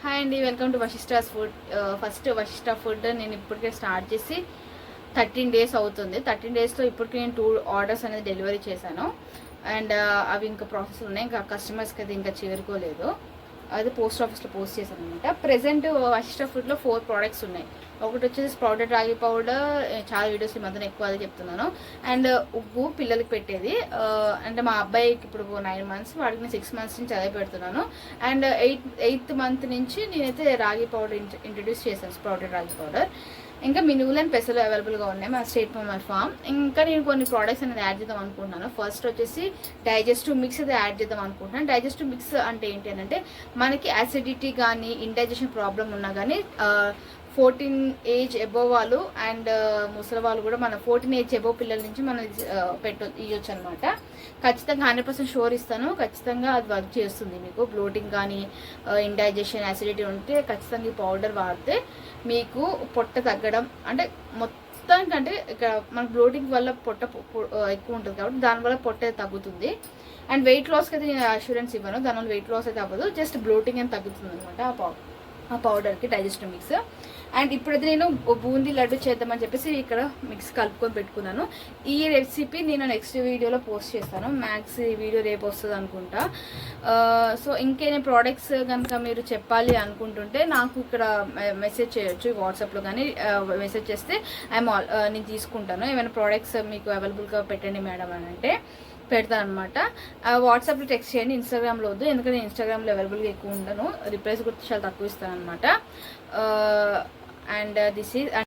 Hi అండి, welcome to Vashishta's food. First Vashishta food నేను ఇప్పటికే స్టార్ట్ చేసి 13 డేస్ అవుతుంది. 13 డేస్లో ఇప్పటికి నేను 2 ఆర్డర్స్ అనేది డెలివరీ చేశాను. అండ్ అవి ఇంకా ప్రాసెస్ ఉన్నాయి, ఇంకా కస్టమర్స్కి అది ఇంకా చేరుకోలేదు. అది పోస్ట్ ఆఫీస్లో పోస్ట్ చేశాను అనమాట. ప్రెసెంట్ వశిష్ట ఫుడ్లో 4 ప్రోడక్ట్స్ ఉన్నాయి. ఒకటి వచ్చేసి స్ప్రౌటెడ్ రాగి పౌడర్, చాలా వీడియోస్ ఈ మధ్యన ఎక్కువ అది చెప్తున్నాను. అండ్ ఉగ్గు పిల్లలకి పెట్టేది, అంటే మా అబ్బాయికి ఇప్పుడు 9 months, వాడికి నేను 6 months నుంచి అదే పెడుతున్నాను. అండ్ ఎయిత్ మంత్ నుంచి నేనైతే రాగి పౌడర్ ఇంట్రడ్యూస్ చేశాను, స్ప్రౌటెడ్ రాగి పౌడర్. ఇంకా మినువులు అండ్ పెసలు అవైలబుల్గా ఉన్నాయి మా స్టేట్ ఫామ్. ఇంకా నేను కొన్ని ప్రోడక్ట్స్ అనేది యాడ్ చేద్దాం అనుకుంటున్నాను. ఫస్ట్ వచ్చేసి డైజెస్టివ్ మిక్స్ అయితే యాడ్ చేద్దాం అనుకుంటున్నాను. డైజెస్టివ్ మిక్స్ అంటే ఏంటి అని అంటే, మనకి యాసిడిటీ కానీ ఇండైజెషన్ ప్రాబ్లం ఉన్నా కానీ 14 ఏజ్ అబోవ్ వాళ్ళు అండ్ ముసలి వాళ్ళు కూడా, మన 14 ఏజ్ అబోవ్ పిల్లల నుంచి మనం ఇవ్వచ్చు అనమాట. ఖచ్చితంగా 100% షోర్ ఇస్తాను. ఖచ్చితంగా అది వర్క్ చేస్తుంది. మీకు బ్లోటింగ్ కానీ ఇండైజెషన్ యాసిడిటీ ఉంటే ఖచ్చితంగా ఈ పౌడర్ వాడితే మీకు పొట్ట తగ్గడం, అంటే మొత్తానికంటే ఇక్కడ మన బ్లోటింగ్ వల్ల పొట్ట ఎక్కువ ఉంటుంది కాబట్టి దానివల్ల పొట్ట తగ్గుతుంది. అండ్ వెయిట్ లాస్కి అయితే నేను అష్యూరెన్స్ ఇవ్వను, దానివల్ల వెయిట్ లాస్ అయితే అవ్వదు, జస్ట్ బ్లోటింగ్ అని తగ్గుతుంది అనమాట ఆ పౌడర్కి, డైజెస్టివ్ మిక్స్. అండ్ ఇప్పుడైతే నేను బూందీ లడ్డు చేద్దామని చెప్పేసి ఇక్కడ మిక్స్ కలుపుకొని పెట్టుకున్నాను. ఈ రెసిపీ నేను నెక్స్ట్ వీడియోలో పోస్ట్ చేస్తాను. మ్యాక్స్ ఈ వీడియో రేపు వస్తుంది అనుకుంటా. సో ఇంకేమైనా ప్రోడక్ట్స్ కనుక మీరు చెప్పాలి అనుకుంటుంటే నాకు ఇక్కడ మెసేజ్ చేయొచ్చు, వాట్సాప్లో కానీ మెసేజ్ చేస్తే నేను తీసుకుంటాను. ఏమైనా ప్రోడక్ట్స్ మీకు అవైలబుల్గా పెట్టండి మేడం అని అంటే పెడతాను అనమాట. వాట్సాప్లో టెక్స్ట్ చేయండి, ఇన్స్టాగ్రామ్లో వద్దు, ఎందుకంటే ఇన్స్టాగ్రామ్లో అవైలబుల్గా ఎక్కువ ఉండను, రిప్లైస్ కూడా చాలా తక్కువ ఇస్తాను అనమాట. And this is